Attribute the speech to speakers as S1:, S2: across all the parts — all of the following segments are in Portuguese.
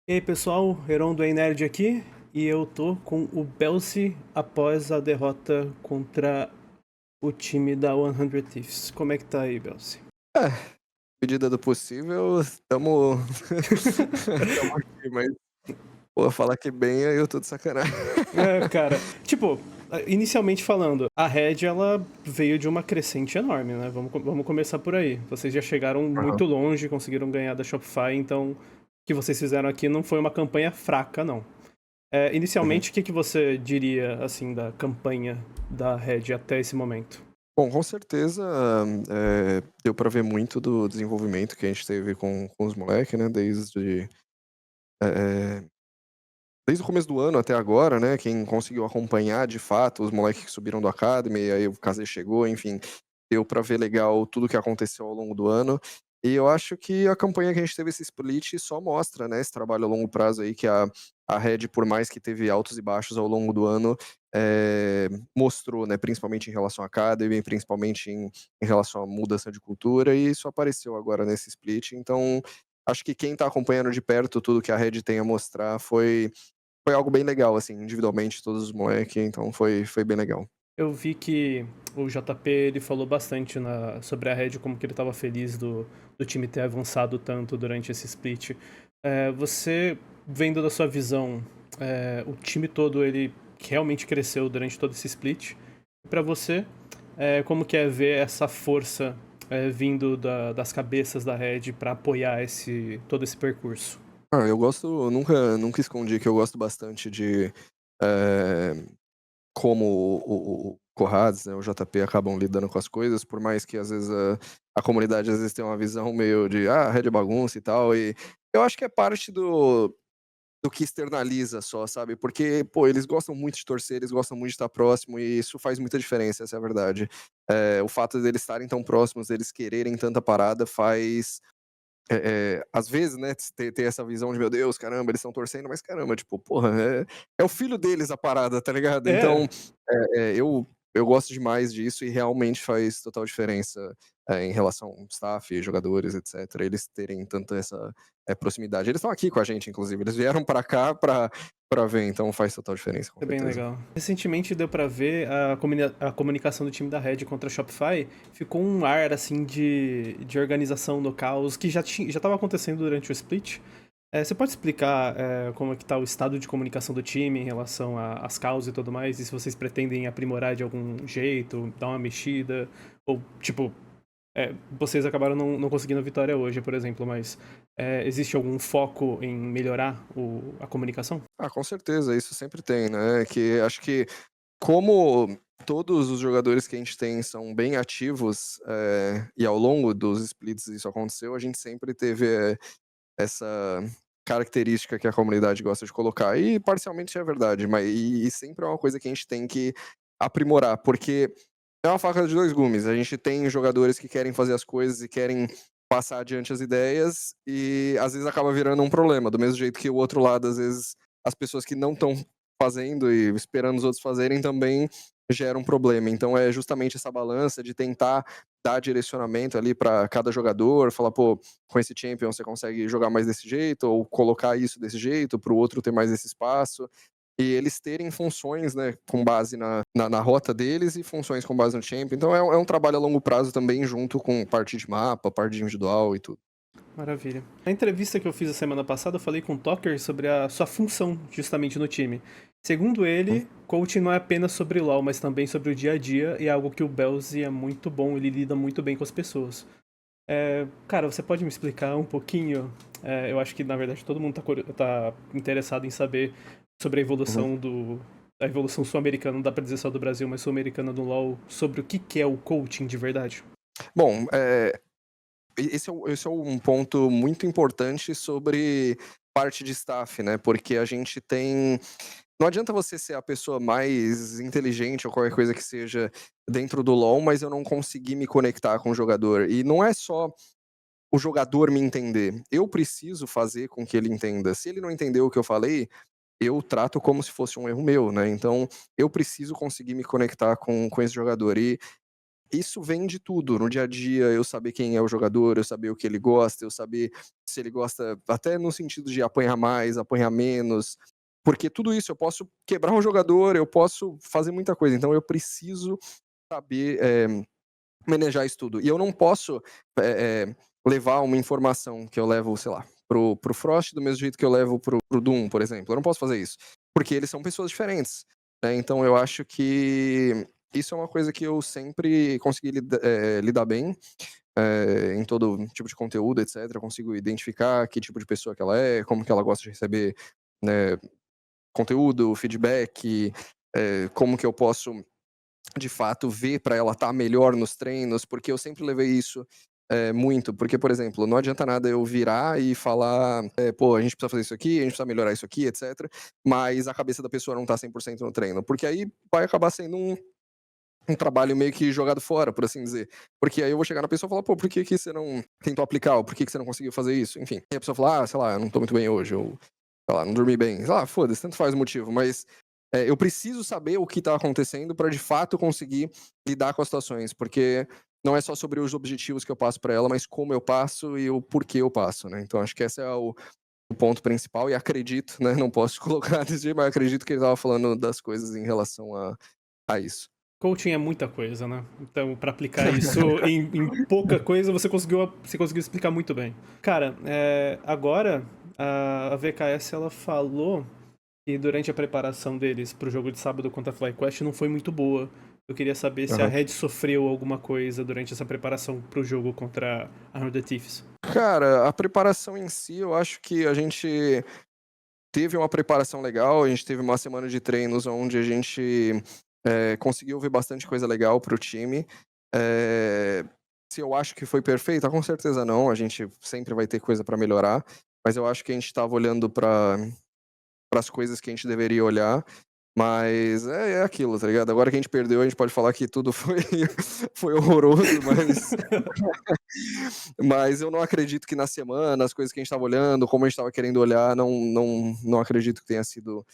S1: E aí pessoal, Heron do Ei Nerd aqui e eu tô com o Belsi após a derrota contra o time da 100 Thieves. Como é que tá aí, Belsi?
S2: É, medida do possível, estamos estamos aqui, mas, pô, falar que bem aí eu tô de sacanagem.
S1: Cara, tipo, inicialmente falando, a Red ela veio de uma crescente enorme, né? Vamos começar por aí. Vocês já chegaram
S2: Aham,
S1: muito longe, conseguiram ganhar da Shopify, então o que vocês fizeram aqui não foi uma campanha fraca, não.
S2: uhum.
S1: Inicialmente, o que você diria, assim, da campanha da Red até esse momento?
S2: Bom, com certeza, deu pra ver muito do desenvolvimento que a gente teve com os moleques, né, eh, desde o começo do ano até agora, né, quem conseguiu acompanhar de fato os moleques que subiram do Academy, e aí o Kazê chegou, enfim, deu pra ver legal tudo que aconteceu ao longo do ano. E eu acho que a campanha que a gente teve esse split só mostra, né, esse trabalho a longo prazo aí que a Red, por mais que teve altos e baixos ao longo do ano, mostrou, né, principalmente em relação à Academy, principalmente em relação à mudança de cultura, e isso apareceu agora nesse split. Então, acho que quem tá acompanhando de perto tudo que a Red tem a mostrar foi algo bem legal, assim, individualmente, todos os moleque, então foi bem legal.
S1: Eu vi que o JP ele falou bastante sobre a Red, como que ele estava feliz do time ter avançado tanto durante esse split. Você, vendo da sua visão, o time todo ele realmente cresceu durante todo esse split. Para você, como que é ver essa força vindo das cabeças da Red para apoiar todo esse percurso?
S2: Eu gosto, nunca escondi que eu gosto bastante de, eh, como o Corrades, né, o JP acabam lidando com as coisas, por mais que às vezes a comunidade às vezes tem uma visão meio de: "Ah, Red é bagunça e tal", e eu acho que é parte do que externaliza só, sabe, porque, pô, eles gostam muito de torcer, eles gostam muito de estar próximo e isso faz muita diferença, essa é a verdade. O fato deles estarem tão próximos, deles quererem tanta parada faz, às vezes, né, ter essa visão de: "Meu Deus, caramba, eles estão torcendo", mas caramba, tipo, porra, é o filho deles a parada, tá ligado?
S1: É,
S2: Então, eu gosto demais disso e realmente faz total diferença, em relação ao staff, jogadores, etcétera, eles terem tanta essa, proximidade. Eles estão aqui com a gente, inclusive, eles vieram pra cá pra ver, então faz total diferença, com
S1: é bem
S2: certeza.
S1: legal. Recentemente deu pra ver a comunicação do time da Red contra a Shopify. Ficou um ar assim de organização no caos que já estava acontecendo durante o split. Você pode explicar como é que tá o estado de comunicação do time em relação às causas e tudo mais? E se vocês pretendem aprimorar de algum jeito, dar uma mexida? Ou, tipo, vocês acabaram não conseguindo a vitória hoje, por exemplo, mas existe algum foco em melhorar a comunicação?
S2: Ah, com certeza, isso sempre tem, né, que acho que como todos os jogadores que a gente tem são bem ativos, e ao longo dos splits isso aconteceu, a gente sempre teve, essa característica que a comunidade gosta de colocar, e parcialmente é verdade, mas sempre é uma coisa que a gente tem que aprimorar, porque é uma faca de 2 gumes, a gente tem jogadores que querem fazer as coisas e querem passar adiante as ideias, e às vezes acaba virando um problema, do mesmo jeito que o outro lado, às vezes, as pessoas que não estão fazendo e esperando os outros fazerem também gera um problema. Então é justamente essa balança de tentar dar direcionamento ali para cada jogador, falar: "Pô, com esse champion você consegue jogar mais desse jeito", ou colocar isso desse jeito, para o outro ter mais esse espaço. E eles terem funções, né, com base na rota deles e funções com base no champion. Então é um trabalho a longo prazo também junto com parte de mapa, parte de individual e tudo.
S1: Maravilha. Na entrevista que eu fiz a semana passada, eu falei com o Tucker sobre a sua função justamente no time. Segundo
S2: Hum.
S1: ele, coaching não é apenas sobre LoL, mas também sobre o dia a dia, e é algo que o Belzy é muito bom, ele lida muito bem com as pessoas. Cara, você pode me explicar um pouquinho? Eu acho que, na verdade, todo mundo tá interessado em saber sobre a
S2: Uhum.
S1: evolução a evolução sul-americana, não dá pra dizer só do Brasil, mas sul-americana do LoL, sobre o que é o coaching de verdade.
S2: Bom, esse é um ponto muito importante sobre parte de staff, né, porque a gente tem não adianta você ser a pessoa mais inteligente ou qualquer coisa que seja dentro do LoL, mas eu não conseguir me conectar com o jogador. E não é só o jogador me entender, eu preciso fazer com que ele entenda. Se ele não entendeu o que eu falei, eu trato como se fosse um erro meu, né, então eu preciso conseguir me conectar com esse jogador. isso vem de tudo, no dia a dia, eu saber quem é o jogador, eu saber o que ele gosta, eu saber se ele gosta até no sentido de apanhar mais, apanhar menos, porque tudo isso eu posso quebrar um jogador, eu posso fazer muita coisa, então eu preciso saber, manejar isso tudo. E eu não posso, levar uma informação que eu levo, sei lá, pro Frost do mesmo jeito que eu levo pro Doom, por exemplo, eu não posso fazer isso, porque eles são pessoas diferentes, né, então eu acho que isso é uma coisa que eu sempre consegui lidar bem, em todo tipo de conteúdo, etcétera, eu consigo identificar que tipo de pessoa que ela é, como que ela gosta de receber, né, conteúdo, feedback, como que eu posso, de fato, ver para ela estar melhor nos treinos, porque eu sempre levei isso, muito, porque, por exemplo, não adianta nada eu virar e falar, "Pô, a gente precisa fazer isso aqui, a gente precisa melhorar isso aqui, etcétera", mas a cabeça da pessoa não tá 100% no treino, porque aí vai acabar sendo um trabalho meio que jogado fora, por assim dizer. Porque aí eu vou chegar na pessoa e falar, pô, por que que você não tentou aplicar? Ou por que que você não conseguiu fazer isso? Enfim. E a pessoa fala, sei lá, eu não tô muito bem hoje, ou, sei lá, não dormi bem. Sei lá, foda-se, tanto faz o motivo. Mas eu preciso saber o que tá acontecendo para de fato conseguir lidar com as situações. Porque não é só sobre os objetivos que eu passo para ela, mas como eu passo e o porquê eu passo, né? Então acho que esse é o ponto principal. E acredito, né? Não posso colocar desse jeito, mas acredito que ele tava falando das coisas em relação a isso.
S1: Coaching é muita coisa, né? Então, pra aplicar isso em pouca coisa, você conseguiu explicar muito bem. Cara, agora a VKS ela falou que durante a preparação deles pro jogo de sábado contra a FlyQuest não foi muito boa. Eu queria saber se a
S2: Aham.
S1: Red sofreu alguma coisa durante essa preparação pro jogo contra a Hundred Thieves.
S2: Cara, a preparação em si, eu acho que a gente teve uma preparação legal, a gente teve uma semana de treinos onde a gente conseguiu ver bastante coisa legal pro time. Eh, Se eu acho que foi perfeita, com certeza não, a gente sempre vai ter coisa pra melhorar, mas eu acho que a gente estava olhando para as coisas que a gente deveria olhar, mas é aquilo, tá ligado? Agora que a gente perdeu, a gente pode falar que tudo foi, foi horroroso, mas eu não acredito que na semana, as coisas que a gente estava olhando, como a gente estava querendo olhar, não acredito que tenha sido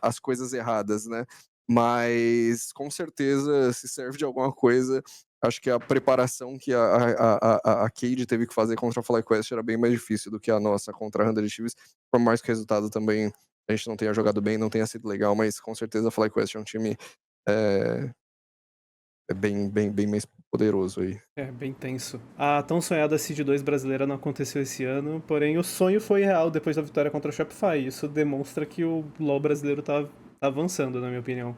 S2: as coisas erradas, né? Mas com certeza, se serve de alguma coisa, acho que a preparação que a Cade teve que fazer contra a FlyQuest era bem mais difícil do que a nossa contra a 100 Thieves, por mais que o resultado também a gente não tenha jogado bem, não tenha sido legal, mas com certeza a FlyQuest é um time é, bem mais poderoso aí.
S1: É, bem tenso. A tão sonhada Seed 2 brasileira não aconteceu esse ano, porém o sonho foi real depois da vitória contra o Shopify. Isso demonstra que o LoL brasileiro tá avançando, na minha opinião.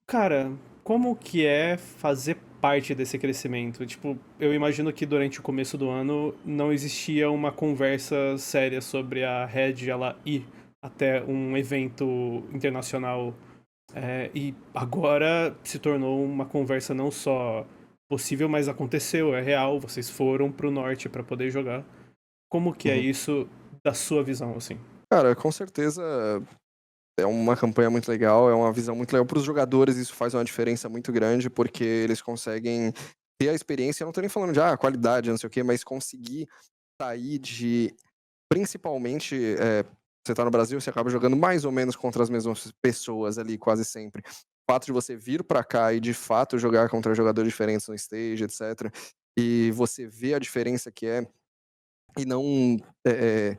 S1: Cara, como que é fazer parte desse crescimento? Tipo, eu imagino que durante o começo do ano não existia uma conversa séria sobre a Red ela ir até um evento internacional. E agora se tornou uma conversa não só possível, mas aconteceu, é real. Vocês foram pro norte pra poder jogar. Como que é
S2: Uhum.
S1: isso da sua visão, assim?
S2: Cara, com certeza é uma campanha muito legal, é uma visão muito legal para os jogadores, isso faz uma diferença muito grande, porque eles conseguem ter a experiência, eu não tô nem falando de qualidade, não sei o quê, mas conseguir sair de, principalmente, você tá no Brasil, você acaba jogando mais ou menos contra as mesmas pessoas ali, quase sempre. O fato de você vir pra cá e de fato jogar contra jogadores diferentes no stage, etc. E você vê a diferença que é, e não é,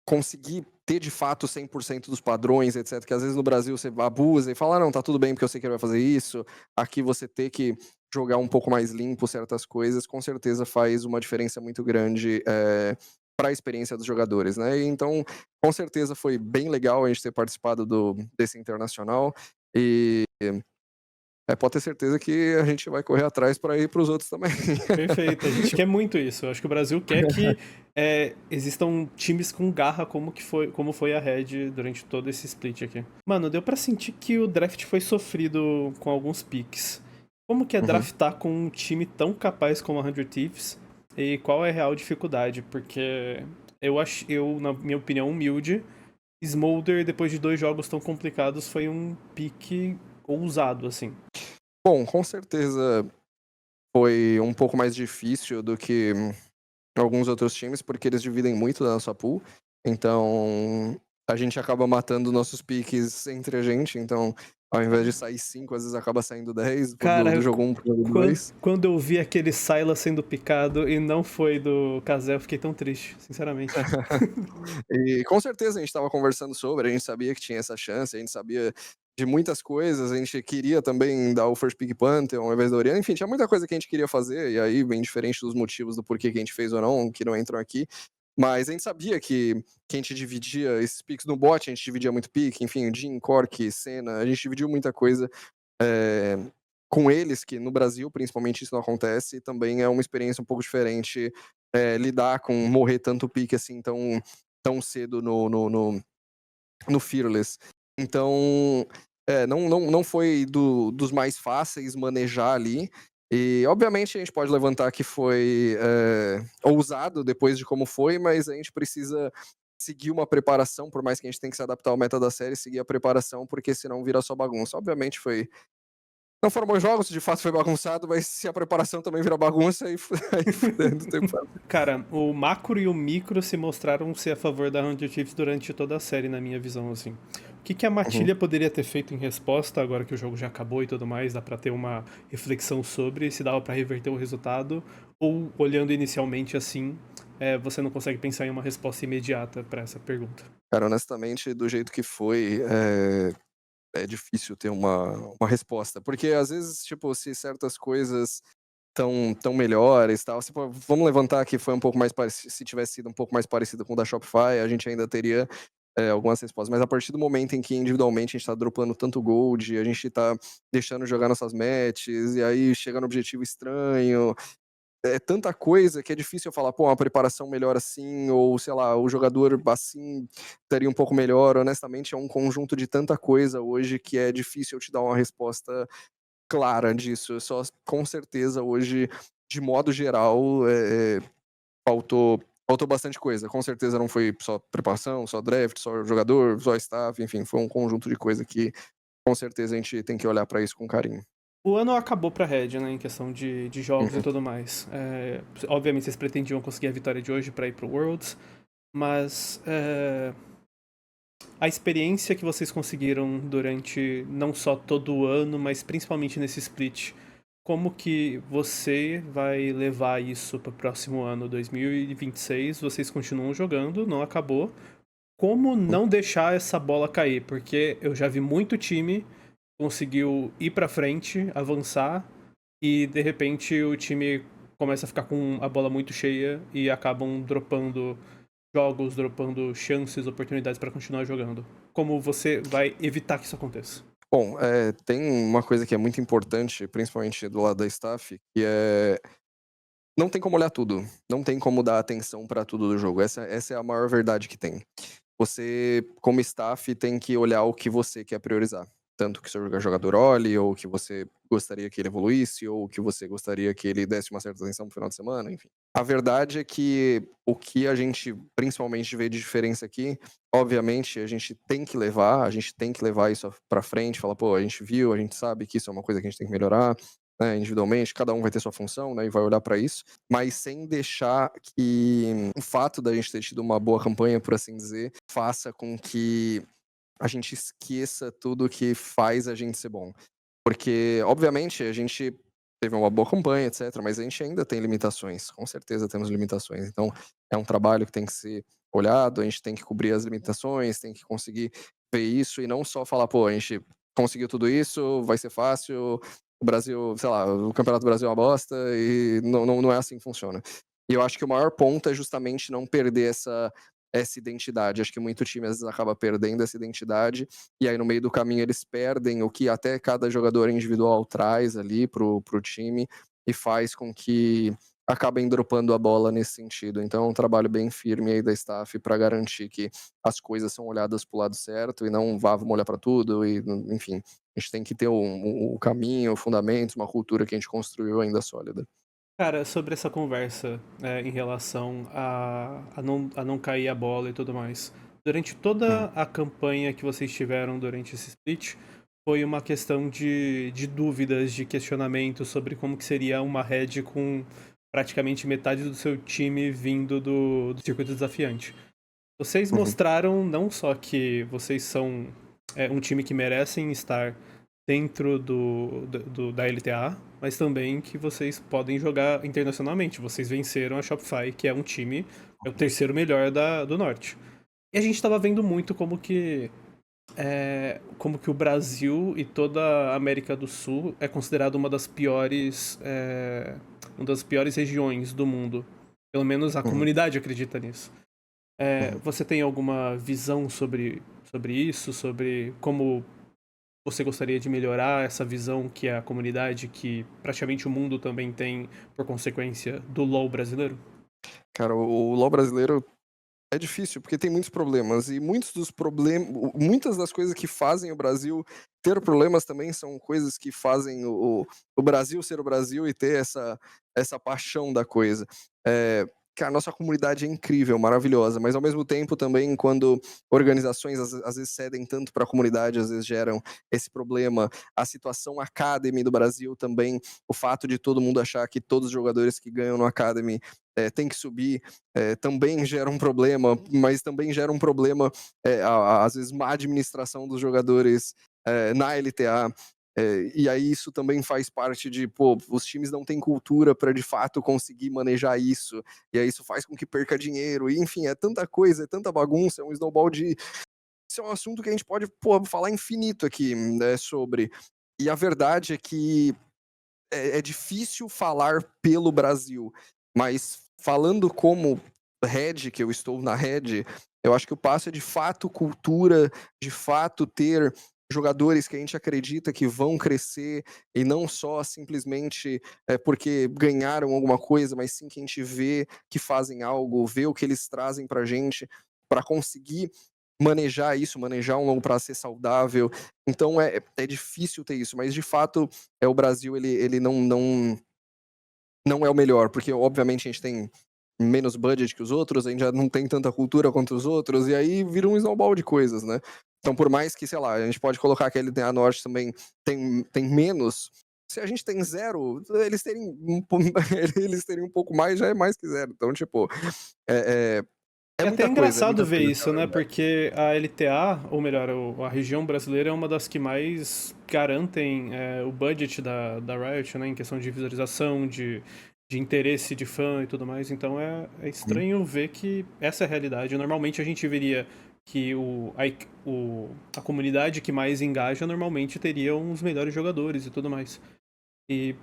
S2: conseguir ter de fato 100% dos padrões, etc. Que às vezes no Brasil você abusa e fala, não, tá tudo bem porque eu sei que ele vai fazer isso. Aqui você ter que jogar um pouco mais limpo certas coisas, com certeza faz uma diferença muito grande para a experiência dos jogadores, né? E então, com certeza foi bem legal a gente ter participado desse internacional e pode ter certeza que a gente vai correr atrás para ir para os outros também.
S1: Perfeito, a gente quer muito isso. Eu acho que o Brasil quer que existam times com garra como foi a Red durante todo esse split aqui. Mano, deu pra sentir que o draft foi sofrido com alguns picks. Como que é
S2: Uhum.
S1: draftar com um time tão capaz como a 100 Thieves? E qual é a real dificuldade? Porque na minha opinião humilde, Smolder, depois de 2 jogos tão complicados, foi um pique ousado, assim.
S2: Bom, com certeza foi um pouco mais difícil do que alguns outros times, porque eles dividem muito da nossa pool. Então, a gente acaba matando nossos piques entre a gente. Então, Ao invés de sair 5, às vezes acaba saindo 10 do
S1: Cara,
S2: jogo 1 pro jogo
S1: quando,
S2: 2.
S1: quando eu vi aquele Syla sendo picado e não foi do Cazel, eu fiquei tão triste, sinceramente.
S2: E com certeza a gente estava conversando sobre, a gente sabia que tinha essa chance, a gente sabia de muitas coisas, a gente queria também dar o first pick Pantheon ao invés da Orianna, enfim, tinha muita coisa que a gente queria fazer, e aí, bem diferente dos motivos do porquê que a gente fez ou não, que não entram aqui, mas a gente sabia que a gente dividia esses picks no bot, a gente dividia muito pick, enfim, Jhin, Cork, Senna, a gente dividiu muita coisa com eles, que no Brasil, principalmente, isso não acontece, e também é uma experiência um pouco diferente lidar com morrer tanto pique assim tão cedo no Fearless. Então, não foi dos mais fáceis manejar ali. E, obviamente, a gente pode levantar que foi ousado depois de como foi, mas a gente precisa seguir uma preparação, por mais que a gente tenha que se adaptar ao meta da série, seguir a preparação, porque senão vira só bagunça. Obviamente não foram bons jogos, de fato foi bagunçado, mas se a preparação também vira bagunça, aí fudendo o tempo.
S1: Cara, o macro e o micro se mostraram ser a favor da 100 Thieves durante toda a série, na minha visão, assim. O que a Matilha poderia ter feito em resposta, agora que o jogo já acabou e tudo mais, dá pra ter uma reflexão sobre se dava pra reverter o resultado, ou olhando inicialmente assim, você não consegue pensar em uma resposta imediata pra essa pergunta.
S2: Cara, honestamente, do jeito que foi, é difícil ter uma resposta. Porque às vezes, tipo, se certas coisas tão melhores, tal, se, pô, vamos levantar que foi um pouco mais parecido, se tivesse sido um pouco mais parecido com o da Shopify, a gente ainda teria algumas respostas. Mas a partir do momento em que individualmente a gente tá dropando tanto gold, a gente tá deixando jogar nossas matches, e aí chega no objetivo estranho, é tanta coisa que é difícil eu falar, pô, uma preparação melhor assim, ou sei lá, o jogador assim estaria um pouco melhor. Honestamente, é um conjunto de tanta coisa hoje que é difícil eu te dar uma resposta clara disso. Só com certeza hoje, de modo geral, faltou bastante coisa. Com certeza não foi só preparação, só draft, só jogador, só staff, enfim, foi um conjunto de coisa que com certeza a gente tem que olhar pra isso com carinho.
S1: O ano acabou pra Red, né, em questão de jogos e
S2: Uhum.
S1: tudo mais. Obviamente vocês pretendiam conseguir a vitória de hoje pra ir pro Worlds, mas a experiência que vocês conseguiram durante não só todo o ano, mas principalmente nesse split, como que você vai levar isso para o próximo ano, 2026? Vocês continuam jogando, não acabou. Como não deixar essa bola cair? Porque eu já vi muito time conseguiu ir para frente, avançar e de repente o time começa a ficar com a bola muito cheia e acabam dropando jogos, dropando chances, oportunidades para continuar jogando. Como você vai evitar que isso aconteça?
S2: Bom, tem uma coisa que é muito importante, principalmente do lado da staff, que não tem como olhar tudo, não tem como dar atenção pra tudo do jogo. Essa é a maior verdade que tem. Você, como staff, tem que olhar o que você quer priorizar. Tanto que seu jogador olhe, ou que você gostaria que ele evoluísse, ou que você gostaria que ele desse uma certa atenção no final de semana, enfim. A verdade é que o que a gente principalmente vê de diferença aqui, obviamente, a gente tem que levar isso pra frente, falar, pô, a gente viu, a gente sabe que isso é uma coisa que a gente tem que melhorar, né, individualmente, cada um vai ter sua função, né, e vai olhar pra isso, mas sem deixar que o fato da gente ter tido uma boa campanha, por assim dizer, faça com que a gente esqueça tudo que faz a gente ser bom. Porque, obviamente, a gente teve uma boa campanha, etc., mas a gente ainda tem limitações, com certeza temos limitações. Então, é um trabalho que tem que ser olhado, a gente tem que cobrir as limitações, tem que conseguir ver isso e não só falar, pô, a gente conseguiu tudo isso, vai ser fácil, o Brasil, sei lá, o Campeonato do Brasil é uma bosta e não é assim que funciona. E eu acho que o maior ponto é justamente não perder essa identidade. Acho que muito time às vezes acaba perdendo essa identidade e aí no meio do caminho eles perdem o que até cada jogador individual traz ali pro time e faz com que acabem dropando a bola nesse sentido. Então é um trabalho bem firme aí da staff para garantir que as coisas são olhadas pro lado certo e não vamos olhar para tudo e enfim, a gente tem que ter um caminho, fundamentos, uma cultura que a gente construiu ainda sólida.
S1: Cara, sobre essa conversa em relação a não cair a bola e tudo mais. Durante toda
S2: Uhum.
S1: a campanha que vocês tiveram durante esse split, foi uma questão de dúvidas, de questionamento sobre como que seria uma red com praticamente metade do seu time vindo do circuito desafiante. Vocês
S2: Uhum.
S1: mostraram não só que vocês são um time que merecem estar dentro da LTA, mas também que vocês podem jogar internacionalmente. Vocês venceram a Shopify, que é um time, é o terceiro melhor do Norte. E a gente estava vendo muito como que o Brasil e toda a América do Sul é considerado uma das piores regiões do mundo. Pelo menos a
S2: Uhum,
S1: comunidade acredita nisso.
S2: uhum.
S1: Você tem alguma visão sobre isso? Sobre como você gostaria de melhorar essa visão que a comunidade, que praticamente o mundo também tem por consequência do LoL brasileiro?
S2: Cara, o LoL brasileiro é difícil, porque tem muitos problemas, e muitas das coisas que fazem o Brasil ter problemas também são coisas que fazem o Brasil ser o Brasil e ter essa paixão da coisa. Cara, nossa comunidade é incrível, maravilhosa, mas ao mesmo tempo também quando organizações às vezes cedem tanto para a comunidade, às vezes geram esse problema. A situação Academy do Brasil também, o fato de todo mundo achar que todos os jogadores que ganham no Academy têm que subir, também gera um problema, mas também gera um problema, às vezes, má administração dos jogadores na LTA. E aí isso também faz parte de, pô, os times não têm cultura para de fato conseguir manejar isso, e aí isso faz com que perca dinheiro, e enfim, é tanta coisa, é tanta bagunça, é um snowball de. Isso é um assunto que a gente pode, pô, falar infinito aqui, né, sobre. E a verdade é que é difícil falar pelo Brasil, mas falando como Red, que eu estou na Red, eu acho que o passo é de fato cultura, de fato ter jogadores que a gente acredita que vão crescer e não só simplesmente porque ganharam alguma coisa, mas sim que a gente vê que fazem algo, vê o que eles trazem pra gente, para conseguir manejar isso, manejar um longo prazo ser saudável. Então é difícil ter isso, mas de fato o Brasil ele não é o melhor, porque obviamente a gente tem menos budget que os outros, a gente já não tem tanta cultura quanto os outros, e aí vira um snowball de coisas, né? Então, por mais que, sei lá, a gente pode colocar que a LDA Norte também tem menos, se a gente tem zero, eles terem um pouco mais, já é mais que zero. Então, tipo, é, é
S1: É até
S2: é
S1: engraçado
S2: muita
S1: ver
S2: coisa,
S1: isso,
S2: cara.
S1: né? Porque a LTA, ou melhor, a região brasileira é uma das que mais garantem o budget da Riot, né? Em questão de visualização, de interesse de fã e tudo mais. Então é
S2: Uhum.
S1: estranho ver que essa é a realidade. Normalmente a gente veria que a comunidade que mais engaja normalmente teria os melhores jogadores e tudo mais. E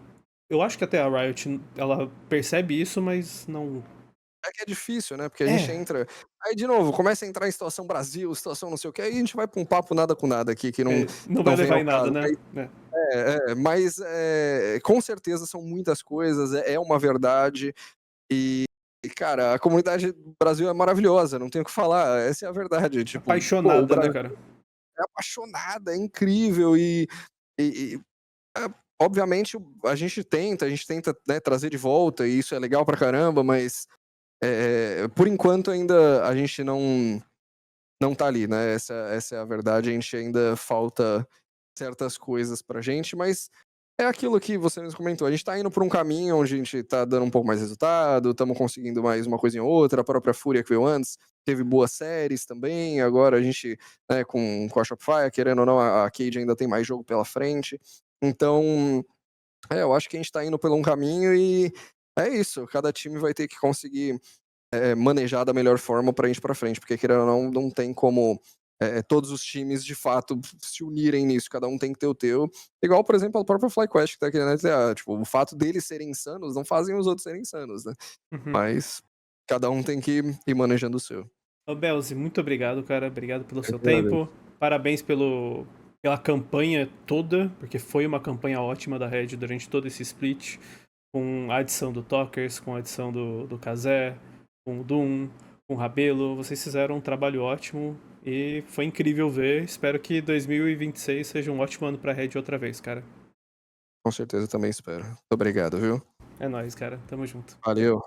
S1: eu acho que até a Riot, ela percebe isso, mas não.
S2: É que é difícil, né? Porque a gente
S1: É,
S2: entra. Aí, de novo, começa a entrar em situação Brasil, situação não sei o quê, aí a gente vai pra um papo nada com nada aqui, que
S1: não vai
S2: não vem
S1: levar
S2: ao
S1: em nada,
S2: caso.
S1: né? É.
S2: Com certeza são muitas coisas, é uma verdade. E, cara, a comunidade do Brasil é maravilhosa, não tenho o que falar. Essa é a verdade. Tipo, pô, o
S1: Apaixonada, né,
S2: Brasil
S1: cara?
S2: é apaixonado, é incrível e, é, obviamente a gente tenta, né, trazer de volta, e isso é legal pra caramba, mas por enquanto ainda a gente não tá ali, né? Essa é a verdade. A gente ainda falta certas coisas pra gente, mas é aquilo que você mesmo comentou. A gente tá indo por um caminho onde a gente tá dando um pouco mais resultado, estamos conseguindo mais uma coisinha ou outra. A própria Fúria que veio antes teve boas séries também. Agora a gente, né, com a Shopify, querendo ou não, a Cade ainda tem mais jogo pela frente. Então, eu acho que a gente tá indo por um caminho e é isso. Cada time vai ter que conseguir manejar da melhor forma pra gente pra frente, porque querendo ou não tem como todos os times de fato se unirem nisso, cada um tem que ter o teu. Igual, por exemplo, a própria FlyQuest que tá aqui na LTA, tipo, o fato deles serem insanos não fazem os outros serem insanos, né?
S1: Uhum.
S2: Mas cada um tem que ir manejando o seu.
S1: Ô, Belzi, muito obrigado, cara. Obrigado pelo
S2: Eu
S1: seu
S2: que agradeço.
S1: tempo. Parabéns pela campanha toda, porque foi uma campanha ótima da Red durante todo esse split, com a adição do Talkers, com a adição do Kazé, com o Doom, com o Rabelo. Vocês fizeram um trabalho ótimo e foi incrível ver. Espero que 2026 seja um ótimo ano pra Red outra vez, cara.
S2: Com certeza também espero. Muito obrigado, viu?
S1: É nóis, cara. Tamo junto.
S2: Valeu.